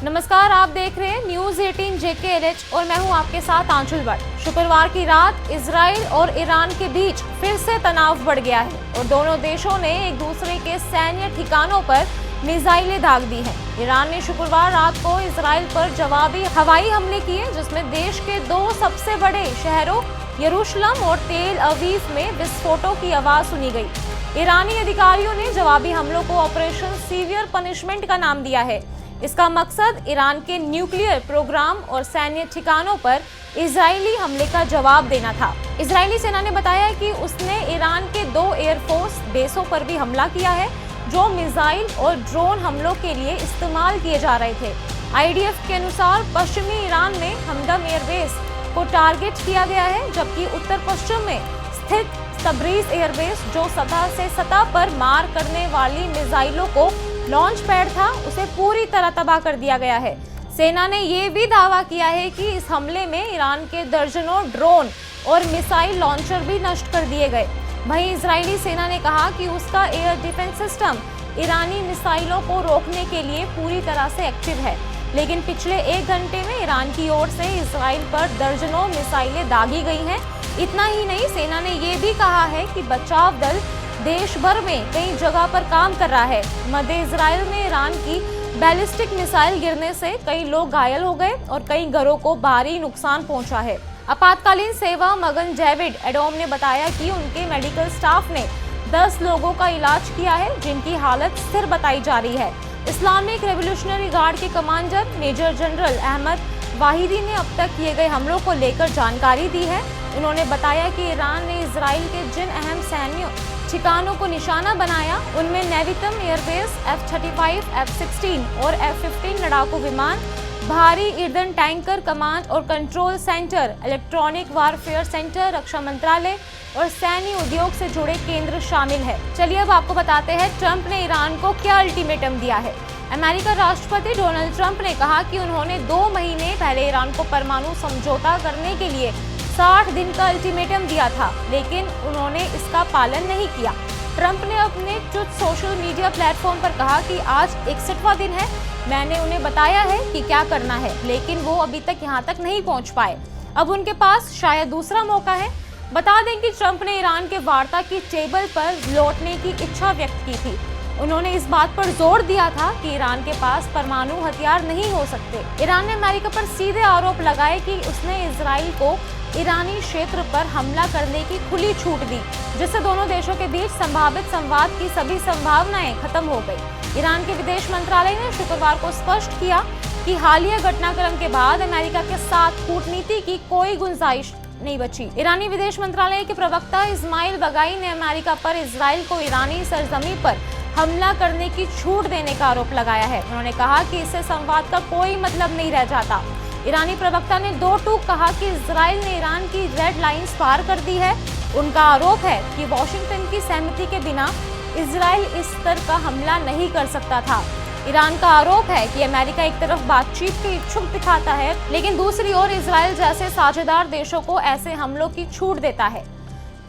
नमस्कार, आप देख रहे हैं न्यूज 18 JKLH और मैं हूं आपके साथ आंचल भट्ट। शुक्रवार की रात इजराइल और ईरान के बीच फिर से तनाव बढ़ गया है और दोनों देशों ने एक दूसरे के सैन्य ठिकानों पर मिसाइलें दाग दी हैं। ईरान ने शुक्रवार रात को इजराइल पर जवाबी हवाई हमले किए, जिसमें देश के दो सबसे बड़े शहरों यरूशलेम और तेल अवीव में विस्फोटों की आवाज सुनी गई। ईरानी अधिकारियों ने जवाबी हमलों को ऑपरेशन सीवियर पनिशमेंट का नाम दिया है। इसका मकसद ईरान के न्यूक्लियर प्रोग्राम और सैन्य ठिकानों पर इजरायली हमले का जवाब देना था। इजरायली सेना ने बताया कि उसने ईरान के 2 एयरफोर्स बेसों पर भी हमला किया है, जो मिसाइल और ड्रोन हमलों के लिए इस्तेमाल किए जा रहे थे। IDF के अनुसार पश्चिमी ईरान में हमदम एयरबेस को टारगेट किया गया है, जबकि उत्तर पश्चिम में स्थित तब्रीज एयरबेस, जो सतह से सतह पर मार करने वाली मिसाइलों को लॉन्च पैड था, उसे पूरी तरह तबाह कर दिया गया है। सेना ने यह भी दावा किया है कि इस हमले में ईरान के दर्जनों ड्रोन और मिसाइल लॉन्चर भी नष्ट कर दिए गए। वहीं इजरायली सेना ने कहा कि उसका एयर डिफेंस सिस्टम ईरानी मिसाइलों को रोकने के लिए पूरी तरह से एक्टिव है, लेकिन पिछले 1 घंटे में ईरान की ओर से इजराइल पर दर्जनों मिसाइलें दागी गई हैं। इतना ही नहीं, सेना ने यह भी कहा है कि बचाव दल देश भर में कई जगह पर काम कर रहा है। मध्य इजराइल में ईरान की बैलिस्टिक मिसाइल गिरने से कई लोग घायल हो गए और कई घरों को भारी नुकसान पहुंचा है। आपातकालीन सेवा मगन डेविड एडोम ने बताया कि उनके मेडिकल स्टाफ ने 10 लोगों का इलाज किया है, जिनकी हालत स्थिर बताई जा रही है। इस्लामिक रेवोल्यूशनरी गार्ड के commander major general Ahmad Vahidi ने अब तक किए गए हमलों को लेकर जानकारी दी है। उन्होंने बताया कि ईरान ने इजराइल के जिन अहम सैन्य ठिकानों को निशाना बनाया, उनमें नेवितम एयरबेस, F-35, F-16 और F-15 लड़ाकू विमान, भारी ईंधन टैंकर कमांड और control centre, electronic warfare centre, रक्षा मंत्रालय और सैन्य उद्योग से जुड़े केंद्र शामिल है। चलिए अब आपको बताते हैं ट्रंप ने ईरान को क्या अल्टीमेटम दिया है। अमेरिका राष्ट्रपति डोनाल्ड ट्रंप ने कहा कि उन्होंने 2 महीने पहले ईरान को परमाणु समझौता करने के लिए 60 दिन का अल्टीमेटम दिया था, लेकिन उन्होंने इसका पालन नहीं किया। ट्रंप ने अपने ट्रुथ सोशल मीडिया प्लेटफॉर्म पर कहा कि आज 61वां दिन है, मैंने उन्हें बताया है कि क्या करना है, लेकिन वो अभी तक यहाँ तक नहीं पहुँच पाए। अब उनके पास शायद दूसरा मौका है। बता दें कि ट्रंप ने ईरान के वार्ता की टेबल पर लौटने की इच्छा व्यक्त की थी। उन्होंने इस बात पर जोर दिया था कि ईरान के पास परमाणु हथियार नहीं हो सकते। ईरान ने अमेरिका पर सीधे आरोप लगाए कि उसने इजराइल को ईरानी क्षेत्र पर हमला करने की खुली छूट दी, जिससे दोनों देशों के बीच संभावित संवाद की सभी संभावनाएं खत्म हो गई। ईरान के विदेश मंत्रालय ने शुक्रवार को स्पष्ट किया कि हालिया घटनाक्रम के बाद अमेरिका के साथ कूटनीति की कोई गुंजाइश नहीं बची। ईरानी विदेश मंत्रालय के प्रवक्ता इस्माइल बगाई ने अमेरिका पर इजराइल को ईरानी सरजमी पर हमला करने की छूट देने का आरोप लगाया है। उन्होंने कहा कि इससे संवाद का कोई मतलब नहीं रह जाता। ईरानी प्रवक्ता ने 2 टूक कहा कि इजराइल ने ईरान की रेड लाइंस पार कर दी है। उनका आरोप है कि वॉशिंगटन की सहमति के बिना इजराइल इस स्तर का हमला नहीं कर सकता था। ईरान का आरोप है कि अमेरिका एक तरफ बातचीत के इच्छुक दिखाता है, लेकिन दूसरी ओर इजराइल जैसे साझेदार देशों को ऐसे हमलों की छूट देता है।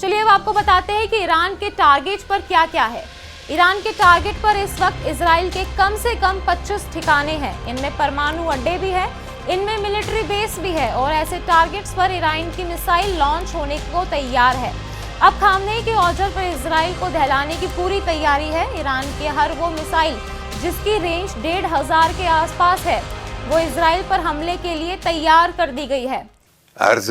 चलिए अब आपको बताते हैं कि ईरान के टारगेट पर क्या क्या है। ईरान के टारगेट पर इस वक्त इजराइल के कम से कम 25 ठिकाने हैं। इनमें परमाणु अड्डे भी है, इनमें मिलिट्री बेस भी है और ऐसे टारगेट्स पर ईरान की मिसाइल लॉन्च होने को तैयार है। अब खामनेई के ऑर्डर पर इजराइल को दहलाने की पूरी तैयारी है। ईरान के हर वो मिसाइल जिसकी रेंज 1500 के आसपास है, वो इजराइल पर हमले के लिए तैयार कर दी गई है। अर्ज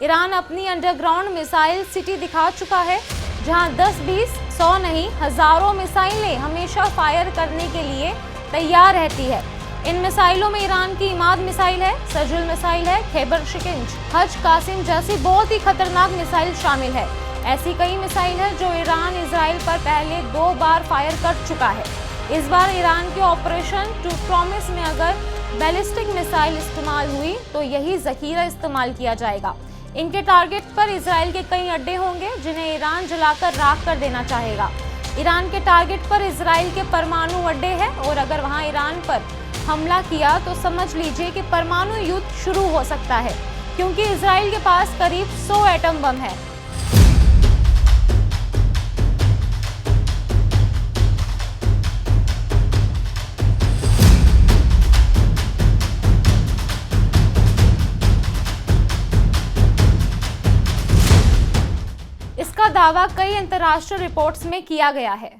ईरान अपनी अंडरग्राउंड मिसाइल सिटी दिखा चुका है, जहां 10, 20, 100 नहीं हजारों मिसाइलें हमेशा फायर करने के लिए तैयार रहती है। इन मिसाइलों में ईरान की इमाद मिसाइल है, सर्जुल मिसाइल है, खैबर शिकंज, हज कासिम जैसी बहुत ही खतरनाक मिसाइल शामिल है। ऐसी कई मिसाइल है जो ईरान इजराइल पर पहले 2 बार फायर कर चुका है। इस बार ईरान के ऑपरेशन टू प्रॉमिस में अगर बैलिस्टिक मिसाइल इस्तेमाल हुई तो यही जखीरा इस्तेमाल किया जाएगा। इनके टारगेट पर इजराइल के कई अड्डे होंगे जिन्हें ईरान जलाकर राख कर देना चाहेगा। ईरान के टारगेट पर इजराइल के परमाणु अड्डे हैं और अगर वहां ईरान पर हमला किया तो समझ लीजिए कि परमाणु युद्ध शुरू हो सकता है, क्योंकि इजराइल के पास करीब 100 एटम बम है। इसका दावा कई अंतर्राष्ट्रीय रिपोर्ट्स में किया गया है।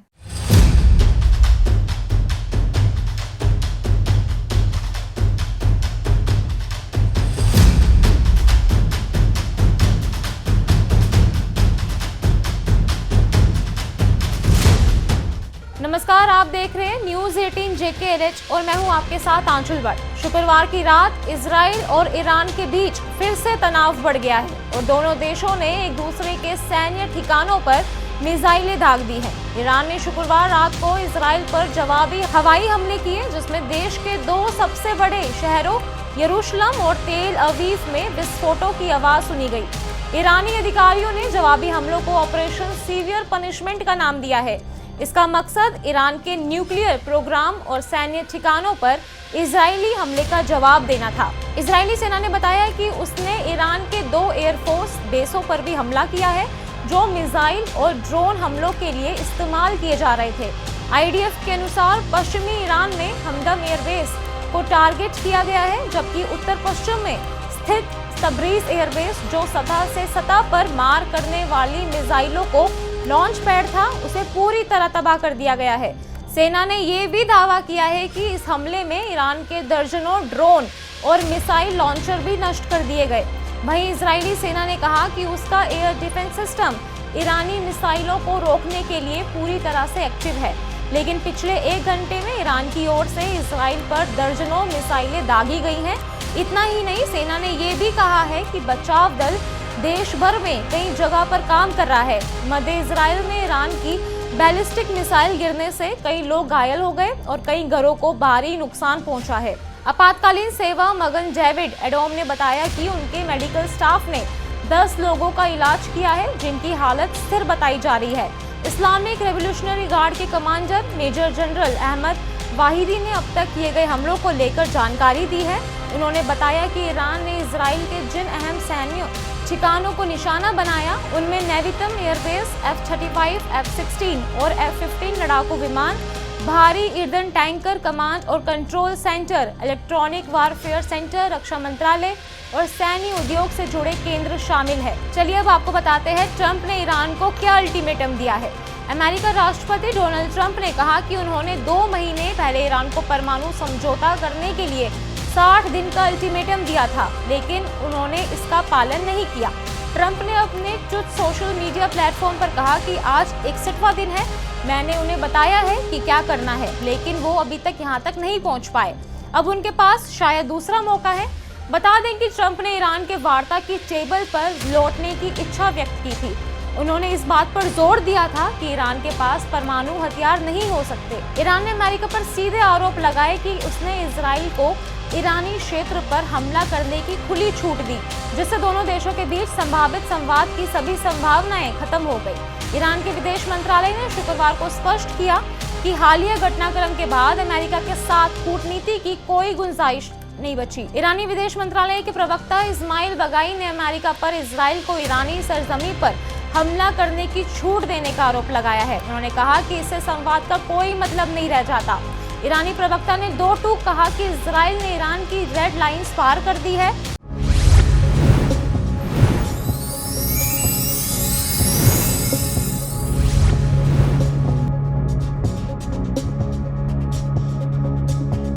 नमस्कार, आप देख रहे हैं न्यूज 18 JKLH और मैं हूं आपके साथ आंचल भट्ट। शुक्रवार की रात इजराइल और ईरान के बीच फिर से तनाव बढ़ गया है और दोनों देशों ने एक दूसरे के सैन्य ठिकानों पर मिसाइलें दाग दी हैं। ईरान ने शुक्रवार रात को इजराइल पर जवाबी हवाई हमले किए, जिसमें देश के 2 सबसे बड़े शहरों यरूशलेम और तेल अवीव में विस्फोटों की आवाज सुनी गई। ईरानी अधिकारियों ने जवाबी हमलों को ऑपरेशन सीवियर पनिशमेंट का नाम दिया है। इसका मकसद ईरान के न्यूक्लियर प्रोग्राम और सैन्य ठिकानों पर इजरायली हमले का जवाब देना था। इजरायली सेना ने बताया कि उसने ईरान के 2 एयरफोर्स बेसों पर भी हमला किया है, जो मिसाइल और ड्रोन हमलों के लिए इस्तेमाल किए जा रहे थे। IDF के अनुसार पश्चिमी ईरान में हमदम एयरबेस को टारगेट किया गया है, जबकि उत्तर पश्चिम में स्थित तब्रीज एयरबेस, जो सतह से सतह पर मार करने वाली मिसाइलों को लॉन्च पैड था, उसे पूरी तरह तबाह कर दिया गया है। सेना ने यह भी दावा किया है कि इस हमले में ईरान के दर्जनों ड्रोन और मिसाइल लॉन्चर भी नष्ट कर दिए गए। वहीं इजरायली सेना ने कहा कि उसका एयर डिफेंस सिस्टम ईरानी मिसाइलों को रोकने के लिए पूरी तरह से एक्टिव है, लेकिन पिछले 1 घंटे में ईरान की ओर से इजराइल पर दर्जनों मिसाइलें दागी गई हैं। इतना ही नहीं, सेना ने ये भी कहा है कि बचाव दल देश भर में कई जगह पर काम कर रहा है। मध्य इजराइल में ईरान की बैलिस्टिक मिसाइल गिरने से कई लोग घायल हो गए और कई घरों को भारी नुकसान पहुंचा है। आपातकालीन सेवा मगन डेविड एडोम ने बताया कि उनके मेडिकल स्टाफ ने 10 लोगों का इलाज किया है, जिनकी हालत स्थिर बताई जा रही है। इस्लामिक रेवोल्यूशनरी गार्ड के commander major general Ahmad Vahidi ने अब तक किए गए हमलों को लेकर जानकारी दी है। उन्होंने बताया कि ईरान ने इजराइल के जिन अहम सैन्य ठिकानों को निशाना बनाया, उनमें नेवितम एयरबेस, F-35, F-16 और F-15 लड़ाकू विमान, भारी ईंधन टैंकर कमांड और control centre, electronic warfare centre, रक्षा मंत्रालय और सैन्य उद्योग से जुड़े केंद्र शामिल है। चलिए अब आपको बताते हैं ट्रंप ने ईरान को क्या अल्टीमेटम दिया है। अमेरिका राष्ट्रपति डोनाल्ड ट्रंप ने कहा कि उन्होंने 2 महीने पहले ईरान को परमाणु समझौता करने के लिए 60 दिन का अल्टीमेटम दिया था, लेकिन उन्होंने इसका पालन नहीं किया। ट्रंप ने अपने ट्रुथ सोशल मीडिया प्लेटफॉर्म पर कहा कि आज 61वां दिन है, मैंने उन्हें बताया है कि क्या करना है, लेकिन वो अभी तक यहाँ तक नहीं पहुँच पाए। अब उनके पास शायद दूसरा मौका है। बता दें कि ट्रंप ने ईरान के वार्ता की टेबल पर लौटने की इच्छा व्यक्त की थी। उन्होंने इस बात पर जोर दिया था कि ईरान के पास परमाणु हथियार नहीं हो सकते। ईरान ने अमेरिका पर सीधे आरोप लगाए कि उसने इजराइल को ईरानी क्षेत्र पर हमला करने की खुली छूट दी, जिससे दोनों देशों के बीच संभावित संवाद की सभी संभावनाएं खत्म हो गई। ईरान के विदेश मंत्रालय ने शुक्रवार को स्पष्ट किया कि हालिया घटनाक्रम के बाद अमेरिका के साथ कूटनीति की कोई गुंजाइश नहीं बची। ईरानी विदेश मंत्रालय के प्रवक्ता इस्माइल बगाई ने अमेरिका पर इजराइल को ईरानी सरजमी पर हमला करने की छूट देने का आरोप लगाया है। उन्होंने कहा कि इससे संवाद का कोई मतलब नहीं रह जाता। ईरानी प्रवक्ता ने 2 टूक कहा कि इजराइल ने ईरान की रेड लाइंस पार कर दी है